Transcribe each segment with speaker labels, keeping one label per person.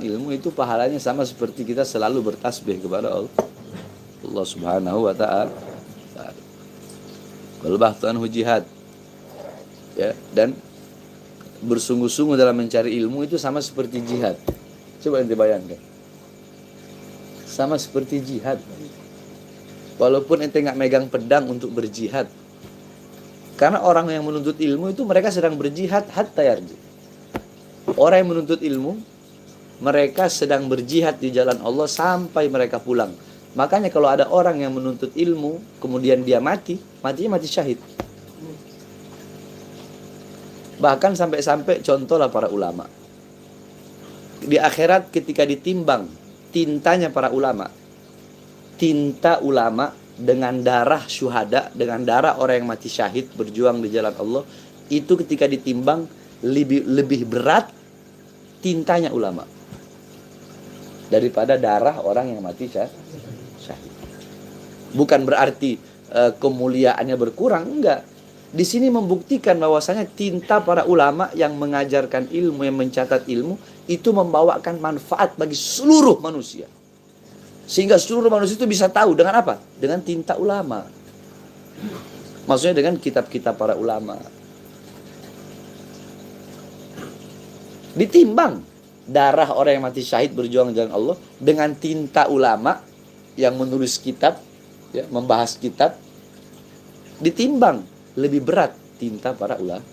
Speaker 1: ilmu itu pahalanya sama seperti kita selalu bertasbih kepada Allah Subhanahu wa ta'ala. Wal bahthu anhu jihad. Ya, dan bersungguh-sungguh dalam mencari ilmu itu sama seperti jihad. Coba ente bayangkan. Sama seperti jihad. Walaupun ente nggak megang pedang untuk berjihad. Karena orang yang menuntut ilmu itu mereka sedang berjihad hatta yarji. Orang yang menuntut ilmu, mereka sedang berjihad di jalan Allah sampai mereka pulang. Makanya kalau ada orang yang menuntut ilmu, kemudian dia matinya mati syahid. Bahkan sampai-sampai contohlah para ulama. Di akhirat ketika ditimbang tintanya para ulama, tinta ulama dengan darah syuhada, dengan darah orang yang mati syahid berjuang di jalan Allah, itu ketika ditimbang lebih berat tintanya ulama daripada darah orang yang mati syahid. Bukan berarti kemuliaannya berkurang, enggak. Di sini membuktikan bahwasanya tinta para ulama yang mengajarkan ilmu, yang mencatat ilmu, itu membawakan manfaat bagi seluruh manusia. Sehingga seluruh manusia itu bisa tahu dengan apa? Dengan tinta ulama. Maksudnya dengan kitab-kitab para ulama. Ditimbang darah orang yang mati syahid berjuang jalan Allah dengan tinta ulama yang menulis kitab, ya, membahas kitab, ditimbang lebih berat tinta para ulama.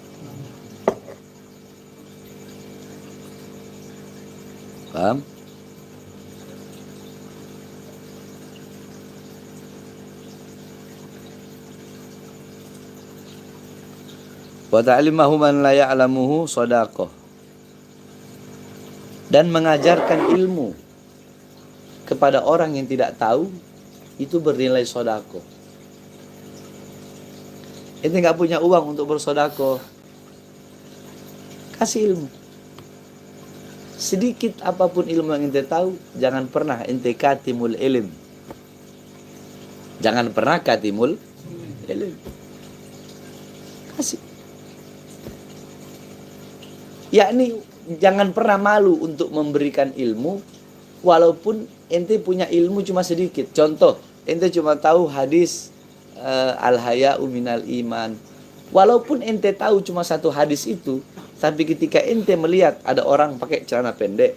Speaker 1: Paham? Wa ta'limahu man la ya'lamuhu shadaqah. Dan mengajarkan ilmu kepada orang yang tidak tahu itu bernilai sedekah. Ente nggak punya uang untuk bersedekah, kasih ilmu. Sedikit apapun ilmu yang ente tahu, jangan pernah ente katimul ilm. Jangan pernah katimul ilm. Kasih. Yakni jangan pernah malu untuk memberikan ilmu, walaupun ente punya ilmu cuma sedikit. Contoh, ente cuma tahu hadis al-haya'u minal iman. Walaupun ente tahu cuma satu hadis itu, tapi ketika ente melihat ada orang pakai celana pendek,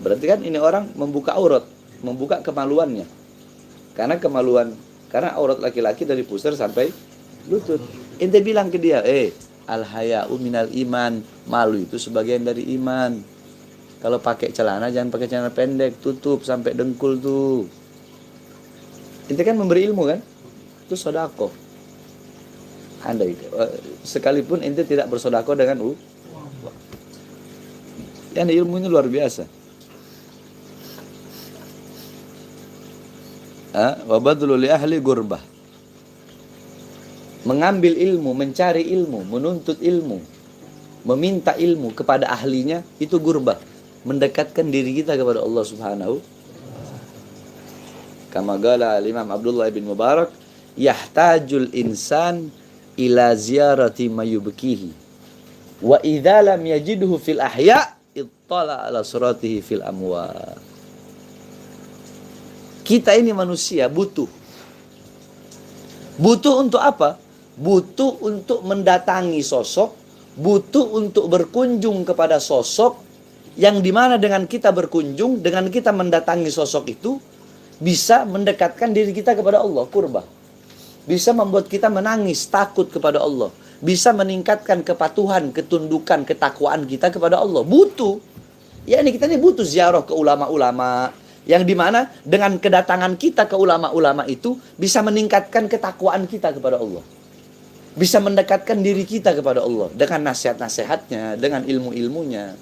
Speaker 1: berarti kan ini orang membuka aurat, membuka kemaluannya. Karena aurat laki-laki dari pusar sampai lutut. Ente bilang ke dia, al-haya'u minal iman, malu itu sebagian dari iman. Kalau pakai celana jangan pakai celana pendek, tutup sampai dengkul tuh. Ente kan memberi ilmu kan? Itu sedekah. Andai sekalipun ente tidak bersedekah dengan yang ilmu ini luar biasa. Wa badlu li ahli gurbah. Mengambil ilmu, mencari ilmu, menuntut ilmu, meminta ilmu kepada ahlinya, itu gurbah, mendekatkan diri kita kepada Allah Subhanahu. Kama qala Imam Abdullah bin Mubarak, yahtajul insan ila ziyarati mayubkihi wa idza lam yajidhu fil ahya ittala ala suratihi fil amwat. Kita ini manusia butuh untuk apa? Butuh untuk mendatangi sosok, butuh untuk berkunjung kepada sosok yang dimana dengan kita berkunjung, dengan kita mendatangi sosok itu bisa mendekatkan diri kita kepada Allah, qurbah. Bisa membuat kita menangis, takut kepada Allah. Bisa meningkatkan kepatuhan, ketundukan, ketakwaan kita kepada Allah. Butuh. Ya ini kita ini butuh ziarah ke ulama-ulama. Yang dimana dengan kedatangan kita ke ulama-ulama itu bisa meningkatkan ketakwaan kita kepada Allah. Bisa mendekatkan diri kita kepada Allah dengan nasihat-nasihatnya, dengan ilmu-ilmunya.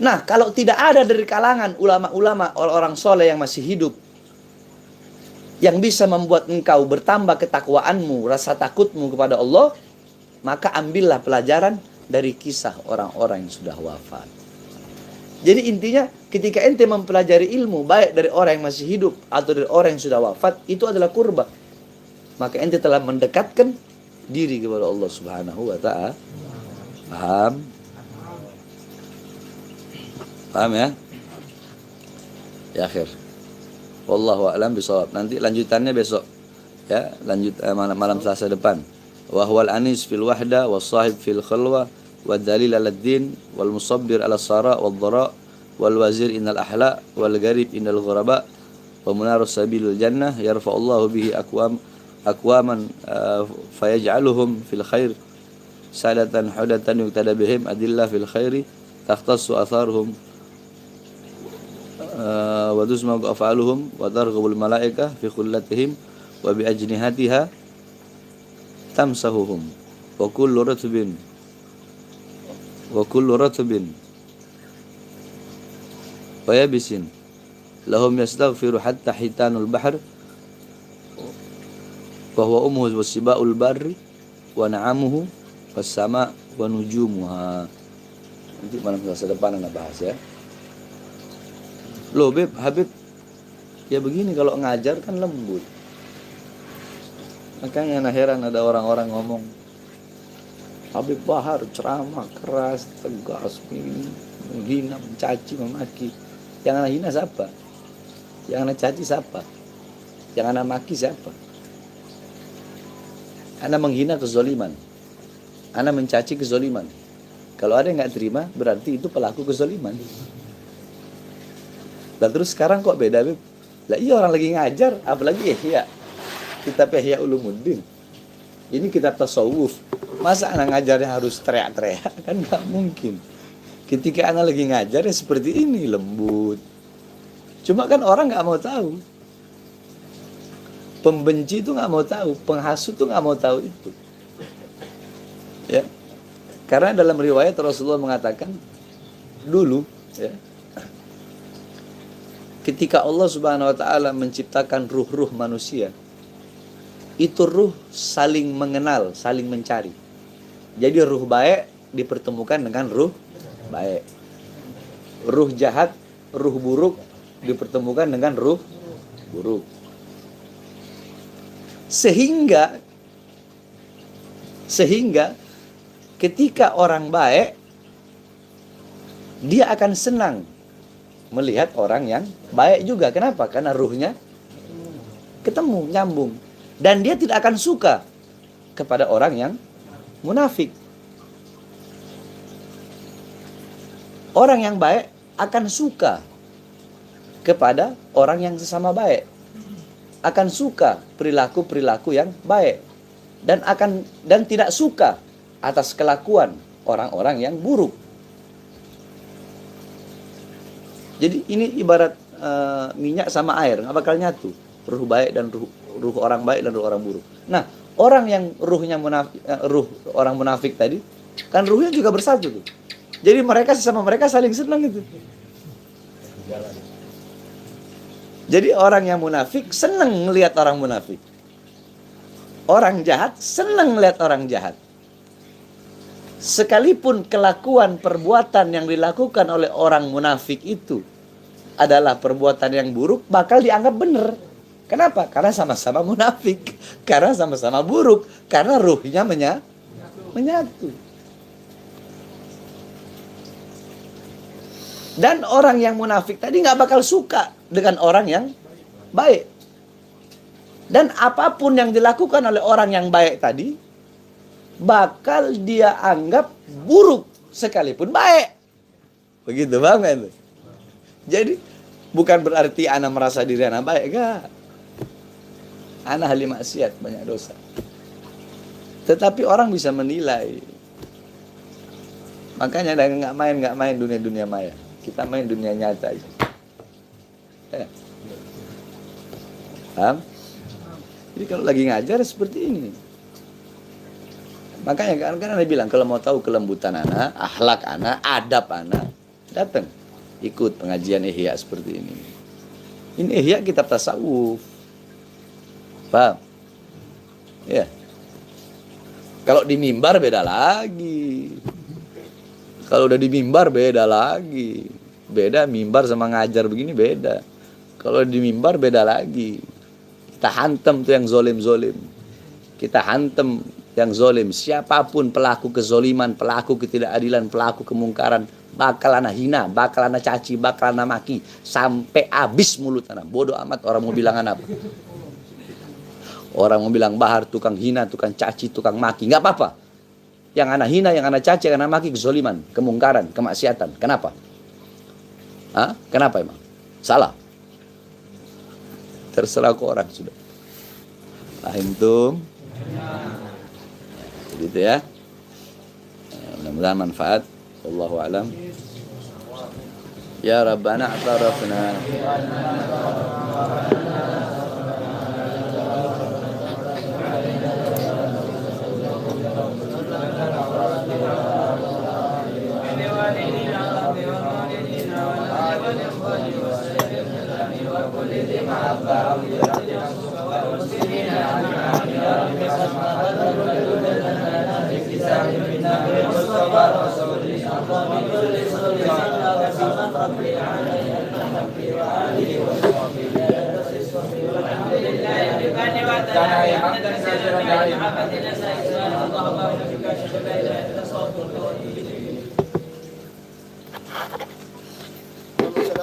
Speaker 1: Nah, kalau tidak ada dari kalangan ulama-ulama, orang-orang soleh yang masih hidup, yang bisa membuat engkau bertambah ketakwaanmu, rasa takutmu kepada Allah, maka ambillah pelajaran dari kisah orang-orang yang sudah wafat. Jadi intinya, ketika ente mempelajari ilmu, baik dari orang yang masih hidup atau dari orang yang sudah wafat, itu adalah qurbah. Maka ente telah mendekatkan diri kepada Allah Subhanahu wa ta'ala. Paham? Paham ya? Ya akhir. Wallahu a'lam bishawab. Nanti lanjutannya besok. Ya, lanjut malam Selasa depan. Wa huwal anis fil wahda was sahib fil khalwa wad dalil 'ala din wal musabbir 'ala sara wad dhara wal wazir innal ahla wal gharib innal ghuraba wa munarus sabilul jannah yarfa'ullahu bihi aqwaman fayaj'aluhum fil khair sadatan hudatan yuqtada bihim adillah fil khairi takhtassu atharuhum wa tusma'u af'aluhum wa targhubul malaikah fi khullatihim wa bi ajnihatiha tamsahuhum wa kullu ratbin wa yabisin lahum yastaghfiru hatta hitanul bahr wa huwa ummuhu wasiba'ul barri wa na'amuhu was sama wa nujumuha. Nanti malam Selasa depan Anda bahas ya. Loh Beb, Habib, ya begini kalau ngajar kan lembut. Makanya anak heran ada orang-orang ngomong Habib Bahar ceramah keras, tegas, menghina, mencaci, memaki. Yang anak hina siapa? Yang anak caci siapa? Yang anak maki siapa? Anak menghina kezoliman, anak mencaci kezoliman. Kalau ada yang nggak terima, berarti itu pelaku kezoliman. Lah terus sekarang kok beda, Beb? Lah iya orang lagi ngajar, apalagi Ihya. Kitab Ihya Ulumuddin. Ini kitab tasawuf. Masa anak ngajarnya harus teriak-teriak? Kan nggak mungkin. Ketika anak lagi ngajar ya seperti ini, lembut. Cuma kan orang nggak mau tahu. Pembenci itu nggak mau tahu, penghasut itu nggak mau tahu itu. Ya. Karena dalam riwayat Rasulullah mengatakan dulu, ya, ketika Allah Subhanahu wa taala menciptakan ruh-ruh manusia, itu ruh saling mengenal, saling mencari. Jadi ruh baik dipertemukan dengan ruh baik. Ruh jahat, ruh buruk dipertemukan dengan ruh buruk. Sehingga ketika orang baik, dia akan senang melihat orang yang baik juga. Kenapa? Karena ruhnya ketemu, nyambung. Dan dia tidak akan suka kepada orang yang munafik. Orang yang baik akan suka kepada orang yang sesama baik. Akan suka perilaku-perilaku yang baik. Dan tidak suka atas kelakuan orang-orang yang buruk. Jadi ini ibarat minyak sama air, nggak bakal nyatu. Ruh baik dan ruh orang baik dan ruh orang buruk. Nah, orang yang ruhnya ruh orang munafik tadi, kan ruhnya juga bersatu tuh. Jadi mereka sesama mereka saling senang itu. Jadi orang yang munafik senang melihat orang munafik. Orang jahat senang melihat orang jahat. Sekalipun kelakuan perbuatan yang dilakukan oleh orang munafik itu adalah perbuatan yang buruk, bakal dianggap benar. Kenapa? Karena sama-sama munafik. Karena sama-sama buruk. Karena ruhnya menyatu. Dan orang yang munafik tadi nggak bakal suka dengan orang yang baik. Dan apapun yang dilakukan oleh orang yang baik tadi, bakal dia anggap buruk sekalipun baik. Begitu banget. Jadi bukan berarti anak merasa diri anak baik, enggak. Anak ahli maksiat, banyak dosa. Tetapi orang bisa menilai. Makanya nggak main dunia maya. Kita main dunia nyata aja. Ya. Paham? Jadi kalau lagi ngajar seperti ini. Makanya kan Anda bilang kalau mau tahu kelembutan anak, akhlak anak, adab anak, datang ikut pengajian Ihya seperti ini. Ini Ihya kitab tasawuf. Paham? Ya. Kalau di mimbar beda lagi. Kalau udah di mimbar beda lagi. Beda mimbar sama ngajar begini beda. Kalau di mimbar beda lagi. Kita hantem tuh yang zolim-zolim. Kita hantem yang zolim. Siapapun pelaku kezoliman, pelaku ketidakadilan, pelaku kemungkaran, bakal ana hina, bakal ana caci, bakal ana maki sampai habis mulut ana. Bodoh amat orang mau bilang ana apa. Orang mau bilang Bahar tukang hina, tukang caci, tukang maki, nggak apa-apa. Yang ana hina, yang ana caci, yang ana maki kezaliman, kemungkaran, kemaksiatan. Kenapa? Hah? Kenapa emang? Salah. Terserah ke orang sudah. Antum. Gitu ya. Mudah-mudahan manfaat. Wallahu a'lam. Ya Rabbana a'tarafna.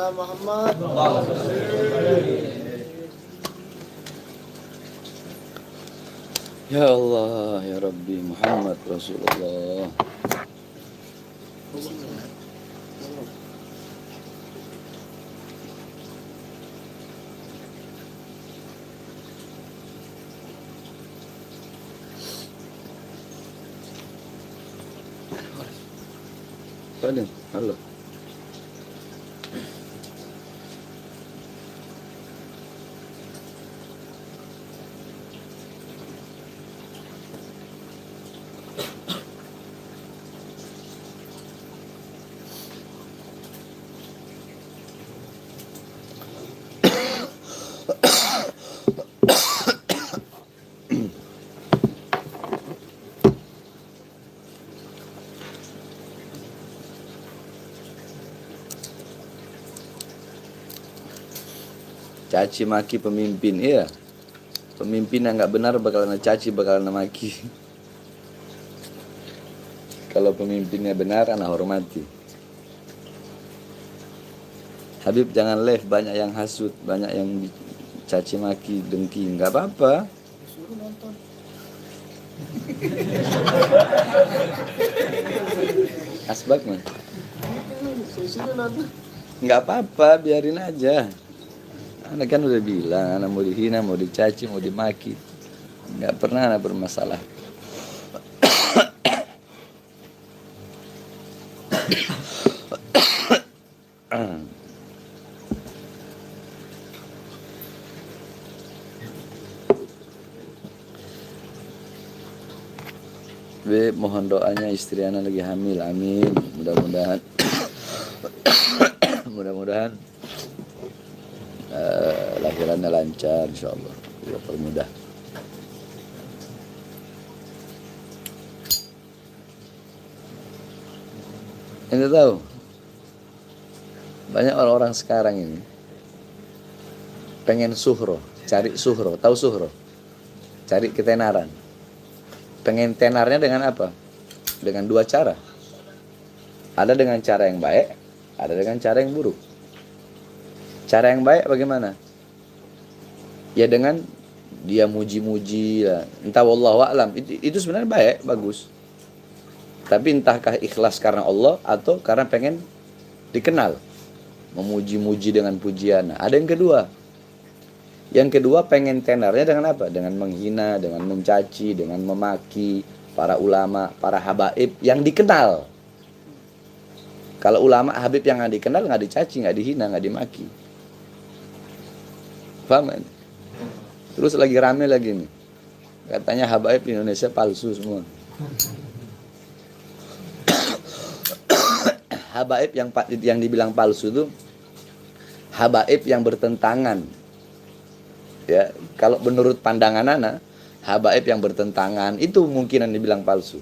Speaker 2: Muhammad.
Speaker 1: Ya Allah, ya Rabbi, Muhammad Rasulullah. Salim, halo. Caci maki pemimpin, iya. Pemimpin yang nggak benar bakalan caci, bakalan maki. Kalau pemimpinnya benar, anak hormati. Habib jangan live, banyak yang hasut, banyak yang caci maki, dengki, nggak apa-apa.
Speaker 2: Suruh nonton.
Speaker 1: Asbak man.
Speaker 2: Suruh nonton.
Speaker 1: Nggak apa-apa, biarin aja. Anak kan udah bilang, anak mau dihina, mau dicaci, mau dimaki. Nggak pernah anak bermasalah. Mohon doanya istri anak lagi hamil, amin. Mudah-mudahan mudah-mudahan lahirannya lancar, insyaallah. Allah permudah. Ente tahu, banyak orang-orang sekarang ini pengen suhro, cari suhro, tahu suhro, cari ketenaran. Pengen tenarnya dengan apa? Dengan dua cara. Ada dengan cara yang baik, ada dengan cara yang buruk. Cara yang baik bagaimana? Ya dengan dia muji-muji lah. Entah wallahu a'lam. Itu sebenarnya baik, bagus. Tapi entahkah ikhlas karena Allah atau karena pengen dikenal. Memuji-muji dengan pujian. Nah, ada yang kedua. Yang kedua pengen tenarnya dengan apa? Dengan menghina, dengan mencaci, dengan memaki para ulama, para habaib yang dikenal. Kalau ulama habib yang nggak dikenal, nggak dicaci, nggak dihina, nggak dimaki. Paham kan? Terus lagi rame lagi nih. Katanya habaib di Indonesia palsu semua. Habaib yang dibilang palsu itu habaib yang bertentangan. Ya, kalau menurut pandangan anak, habaib yang bertentangan itu mungkinan dibilang palsu.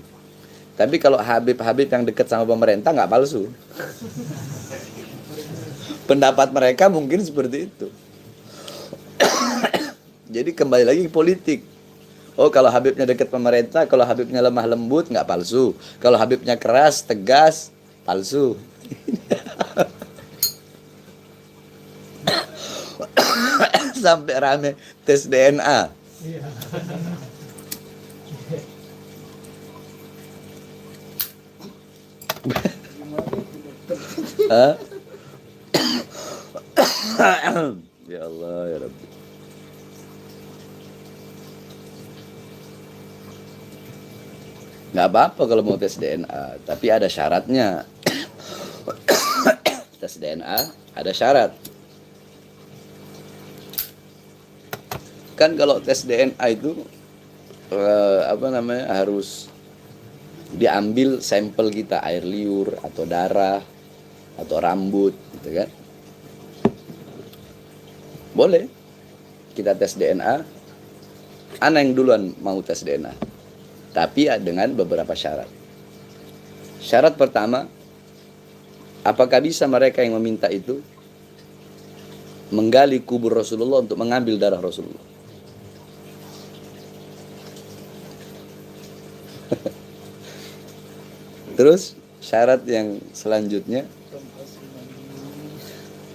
Speaker 1: Tapi kalau habib-habib yang dekat sama pemerintah nggak palsu. Pendapat mereka mungkin seperti itu. Jadi kembali lagi ke politik. Oh, kalau habibnya dekat pemerintah, kalau habibnya lemah lembut nggak palsu. Kalau habibnya keras, tegas, palsu. Sampai rame tes DNA.
Speaker 3: Iya.
Speaker 1: Hah? Ya Allah ya Rabbi. Nggak apa-apa kalau mau tes DNA, tapi ada syaratnya. Tes DNA ada syarat. Kan kalau tes DNA itu harus diambil sampel kita, air liur atau darah atau rambut gitu kan. Boleh kita tes DNA. Ana yang duluan mau tes DNA, tapi dengan beberapa syarat. Syarat pertama, apakah bisa mereka yang meminta itu menggali kubur Rasulullah untuk mengambil darah Rasulullah? Terus syarat yang selanjutnya,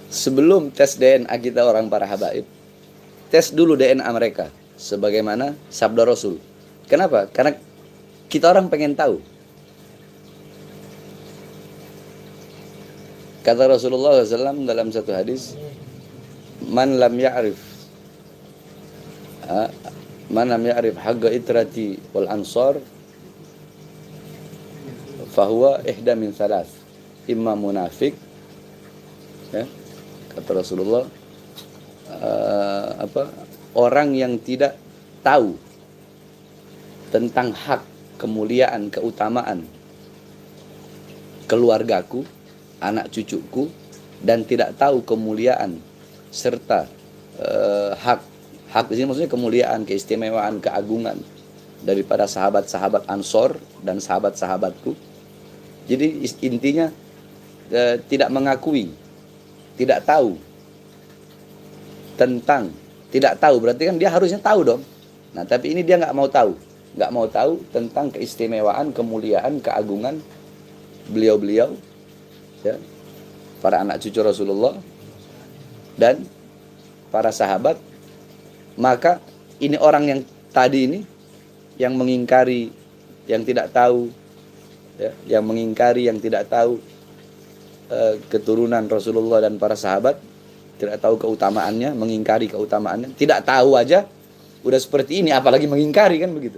Speaker 1: sebelum tes DNA kita orang para habaib, tes dulu DNA mereka sebagaimana sabda Rasul. Kenapa? Karena kita orang pengen tahu. Kata Rasulullah SAW dalam satu hadis, man lam ya'rif haqqa itrati wal ansar fahuwa ihda min salas, imma munafik, ya, kata Rasulullah, orang yang tidak tahu tentang hak, kemuliaan, keutamaan keluargaku, anak cucuku, dan tidak tahu kemuliaan serta hak di sini maksudnya kemuliaan, keistimewaan, keagungan daripada sahabat-sahabat Ansor dan sahabat-sahabatku. Jadi intinya tidak mengakui, tidak tahu tentang, tidak tahu berarti kan dia harusnya tahu dong. Nah tapi ini dia nggak mau tahu tentang keistimewaan, kemuliaan, keagungan beliau-beliau, ya, para anak cucu Rasulullah dan para sahabat. Maka ini orang yang tadi ini yang mengingkari, yang tidak tahu, ya, yang mengingkari, yang tidak tahu keturunan Rasulullah dan para sahabat, tidak tahu keutamaannya, mengingkari keutamaannya, tidak tahu aja udah seperti ini, apalagi mengingkari, kan begitu.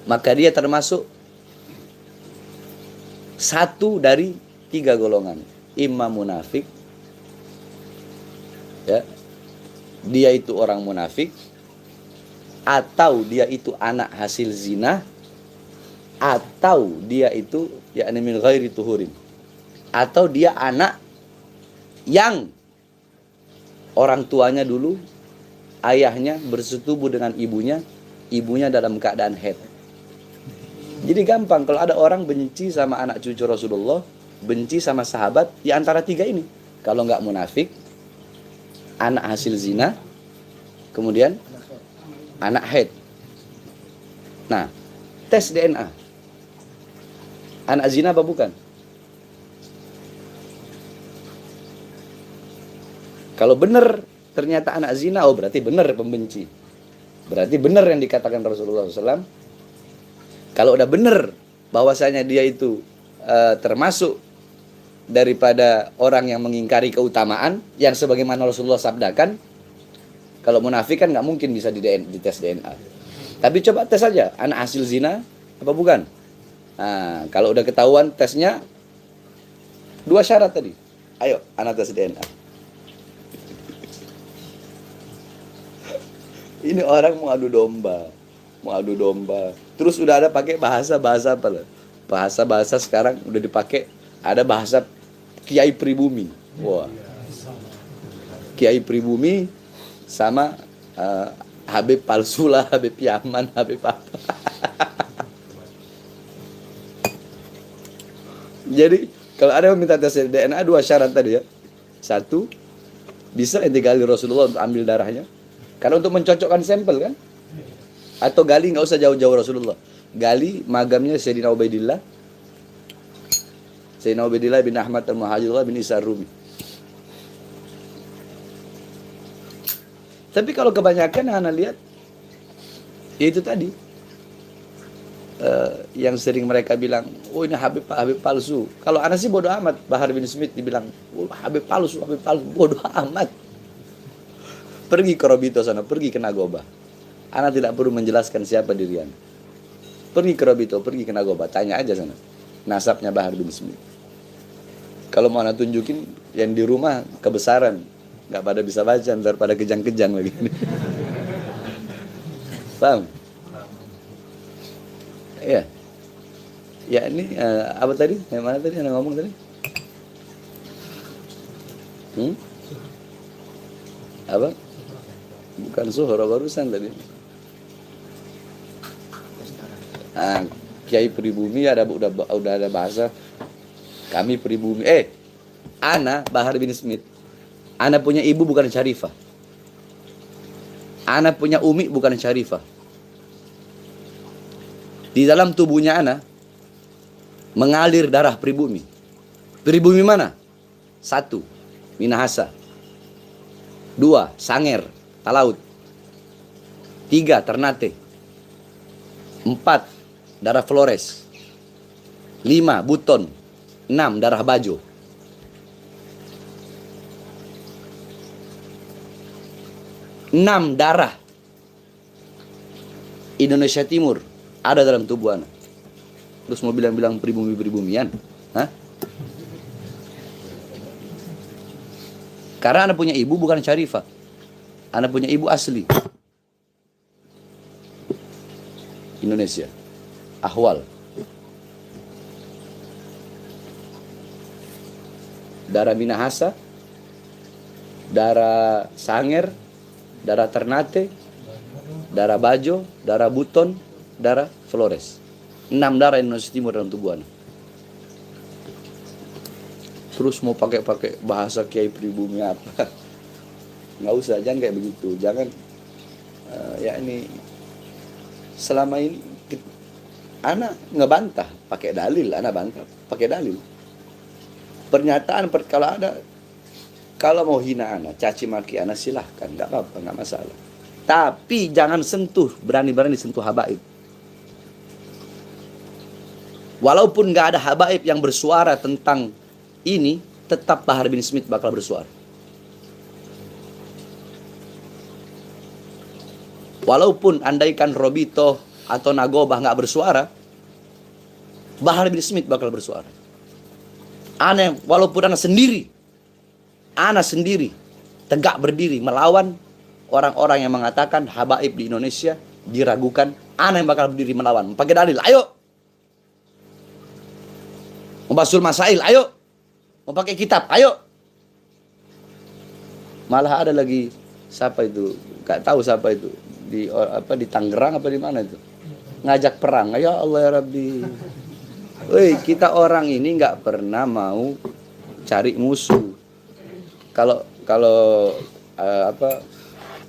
Speaker 1: Maka dia termasuk satu dari 3 golongan. Imam munafik, ya, dia itu orang munafik, atau dia itu anak hasil zina, atau dia itu yakni min ghairi tuhurin, atau dia anak yang orang tuanya dulu, ayahnya bersetubuh dengan ibunya dalam keadaan haid. Jadi gampang kalau ada orang benci sama anak cucu Rasulullah, benci sama sahabat, di antara 3 ini. Kalau nggak munafik, anak hasil zina, kemudian anak haid. Nah, tes DNA. Anak zina apa bukan? Kalau benar ternyata anak zina, oh berarti benar pembenci. Berarti benar yang dikatakan Rasulullah SAW. Kalau udah benar bahwasanya dia itu termasuk daripada orang yang mengingkari keutamaan yang sebagaimana Rasulullah sabdakan, kalau munafik kan nggak mungkin bisa dites DNA. Tapi coba tes saja, anak hasil zina apa bukan? Nah, kalau udah ketahuan tesnya 2 syarat tadi. Ayo, anak tes DNA. Ini orang mau adu domba. Terus udah ada pakai bahasa apa lah? Bahasa sekarang udah dipakai, ada bahasa Kiai Pribumi. Wah. Kiai Pribumi sama Habib Palsula, Habib Yaman, Habib apa. Jadi kalau ada yang minta tes DNA 2 syarat tadi ya. 1, bisa ente gali Rasulullah untuk ambil darahnya. Karena untuk mencocokkan sampel kan. Atau gali nggak usah jauh-jauh Rasulullah. Gali magamnya Sayyidina Ubaidillah. Sayyidina Ubaidillah bin Ahmad al-Muhajirullah bin Isa Rumi. Tapi kalau kebanyakan yang Ana lihat, ya itu tadi. Yang sering mereka bilang, oh ini Habib palsu. Kalau Ana sih bodoh amat. Bahar bin Smith dibilang, oh, Habib palsu, bodoh amat. Pergi ke Robito sana, pergi ke Nagoba. Ana tidak perlu menjelaskan siapa diri Ana. Pergi ke Robito, pergi ke Nagoba, tanya aja sana. Nasabnya Bahar bin Smith. Kalau mau Ana tunjukin yang di rumah kebesaran, nggak pada bisa baca, ntar pada kejang-kejang lagi. Paham? Iya. Ya ini apa tadi? Yang mana tadi Anda ngomong tadi? Apa? Bukan Zuhra barusan tadi. Kiai pribumi udah ada bahasa. Kami pribumi. Ana Bahar bin Smith. Ana punya ibu bukan Syarifah. Ana punya umi bukan Syarifah. Di dalam tubuhnya Ana mengalir darah pribumi. Pribumi mana? 1. Minahasa. 2. Sanger, Talaut. 3. Ternate. 4. Darah Flores. 5. Buton. 6. Darah Bajo. 6 darah Indonesia Timur ada dalam tubuh Ana. Terus mau bilang-bilang pribumi-pribumian? Hah? Karena Ana punya ibu bukan Syarifah. Ana punya ibu asli Indonesia. Ahwal. Darah Minahasa, darah Sanger, darah Ternate, darah Bajo, darah Buton, darah Flores. 6 darah Indonesia Timur dalam tubuh Ana. Terus mau pakai bahasa kiai pribumi apa? Nggak usah, jangan kayak begitu. Jangan ya ini selama ini Ana ngebantah pakai dalil, Ana bantah pakai dalil. Pernyataan kalau mau hina Ana, caci maki Ana silahkan, nggak apa-apa, nggak masalah. Tapi jangan sentuh, berani-berani sentuh habaib. Walaupun nggak ada habaib yang bersuara tentang ini, tetap Bahar bin Smith bakal bersuara. Walaupun andaikan Robito atau Nagobah nggak bersuara, Bahar bin Smith bakal bersuara. Walaupun Ana sendiri tegak berdiri melawan orang-orang yang mengatakan habaib di Indonesia diragukan, Ana yang bakal berdiri melawan. Pakai dalil, ayo. Membasul masail, ayo. Mau pakai kitab, ayo. Malah ada lagi siapa itu? Gak tahu siapa itu. Di Tangerang apa di mana itu? Ngajak perang. Ya Allah ya Rabbi. Woi, kita orang ini nggak pernah mau cari musuh. Kalau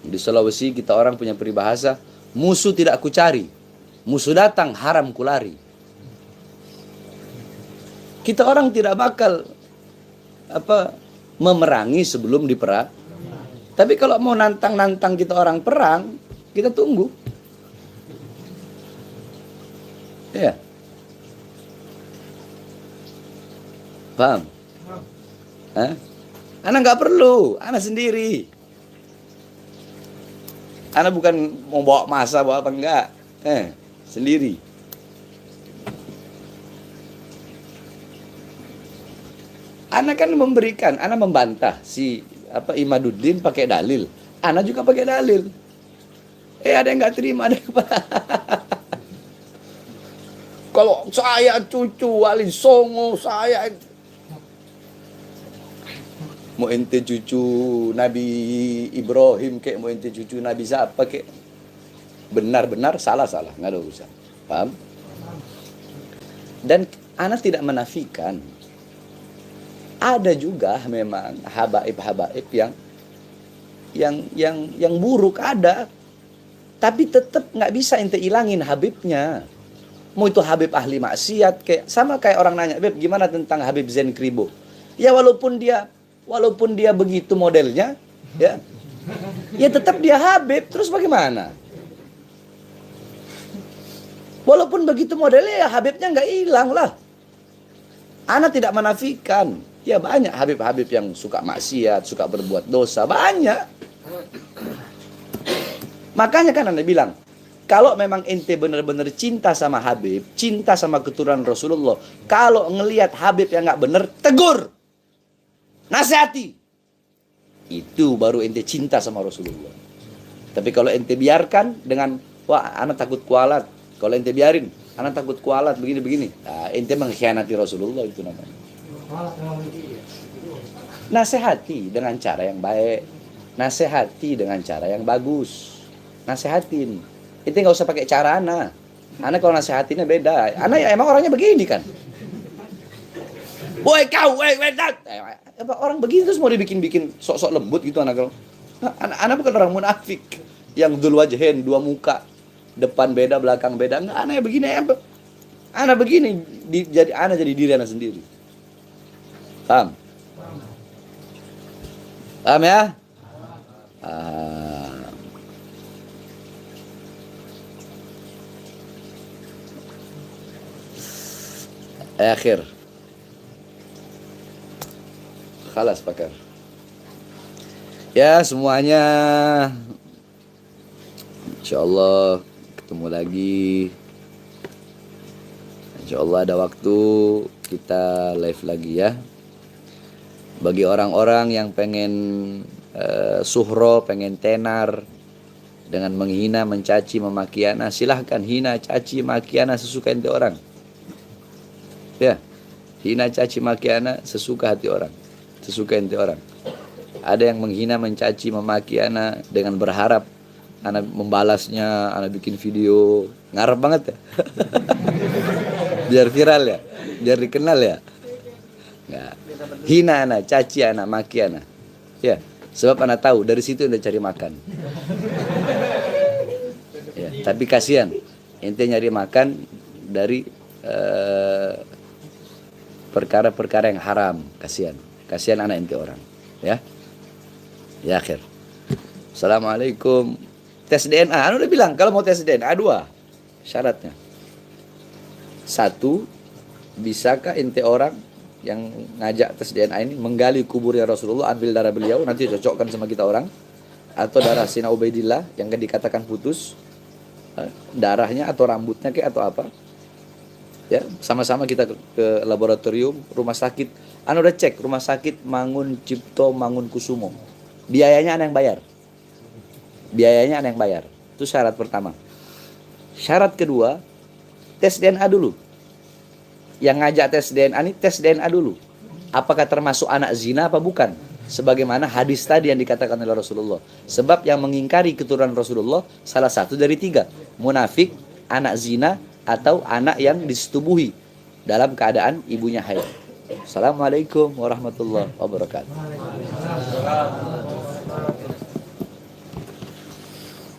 Speaker 1: di Sulawesi kita orang punya peribahasa, musuh tidak ku cari, musuh datang haram ku lari. Kita orang tidak bakal memerangi sebelum diperang. Tapi kalau mau nantang kita orang perang, kita tunggu. Ya. Paham? Hah? Ana nggak perlu, Ana sendiri. Ana bukan mau bawa masa, bawa apa enggak. Sendiri. Ana kan memberikan, Ana membantah si Imaduddin pakai dalil. Ana juga pakai dalil. Ada yang nggak terima, ada yang kalau saya cucu Wali Songo, saya mau ente cucu Nabi Ibrahim kek, mau ente cucu Nabi siapa kek, benar-benar salah, nggak ada urusan. Paham? Dan Ana tidak menafikan ada juga memang habaib yang buruk ada, tapi tetap nggak bisa ente ilangin habibnya. Mau itu Habib ahli maksiat, kayak sama kayak orang nanya, Beb, gimana tentang Habib Zain Kribo? Ya walaupun dia begitu modelnya, ya tetap dia Habib. Terus bagaimana? Walaupun begitu modelnya, ya Habibnya nggak hilang lah. Ana tidak menafikan. Ya banyak Habib-Habib yang suka maksiat, suka berbuat dosa, banyak. Makanya kan Anda bilang, kalau memang ente benar-benar cinta sama Habib, cinta sama keturunan Rasulullah, kalau ngelihat Habib yang nggak benar, tegur, nasihati. Itu baru ente cinta sama Rasulullah. Tapi kalau ente biarkan dengan, wah, anak takut kualat. Kalau ente biarin, anak takut kualat begini-begini. Nah, ente mengkhianati Rasulullah, itu namanya. Nasihati dengan cara yang baik, nasihati dengan cara yang bagus. Nasihatin. Itu nggak usah pakai cara Ana kalau nasihatinnya beda. Ana ya emang orangnya begini kan. Woi kau, woi wedat. Orang begini terus mau dibikin sok-sok lembut gitu anak kalau. Ana bukan orang munafik yang dulu wajhin, dua muka, depan beda, belakang beda. Enggak, Ana ya begini. Ana begini Ana jadi diri Ana sendiri. Paham? Paham ya? Akhir. Khalas pakar. Ya semuanya, insyaallah ketemu lagi. Insyaallah ada waktu kita live lagi ya. Bagi orang-orang yang pengen suhro, pengen tenar dengan menghina, mencaci, memaki ana, silahkan hina, caci, maki ana sesuka ente orang. Ya, hina, caci, maki ana sesuka hati orang, sesuka ente orang. Ada yang menghina, mencaci, memaki ana dengan berharap ana membalasnya, ana bikin video, ngarep banget ya. Biar viral ya, biar dikenal ya. Nggak. Hina ana, caci ana, maki ana. Ya, sebab ana tahu dari situ ente cari makan. Ya, tapi kasihan ente nyari makan dari perkara-perkara yang haram. Kasihan anak ente orang, ya. Ya akhir. Assalamualaikum. Tes DNA, anu udah bilang kalau mau tes DNA 2 syaratnya. 1, bisakah ente orang yang ngajak tes DNA ini menggali kuburnya Rasulullah, ambil darah beliau, nanti cocokkan sama kita orang, atau darah Sina Ubaidillah yang dikatakan putus, darahnya atau rambutnya kayak atau apa? Ya, sama-sama kita ke laboratorium rumah sakit. Anu udah cek rumah sakit Mangun Cipto Mangunkusumo. Biayanya ana yang bayar. Biayanya ana yang bayar. Itu syarat pertama. Syarat kedua, tes DNA dulu. Yang ngajak tes DNA ini tes DNA dulu. Apakah termasuk anak zina apa bukan? Sebagaimana hadis tadi yang dikatakan oleh Rasulullah. Sebab yang mengingkari keturunan Rasulullah salah satu dari 3. Munafik, anak zina, atau anak yang disetubuhi dalam keadaan ibunya haid. Assalamualaikum warahmatullahi wabarakatuh.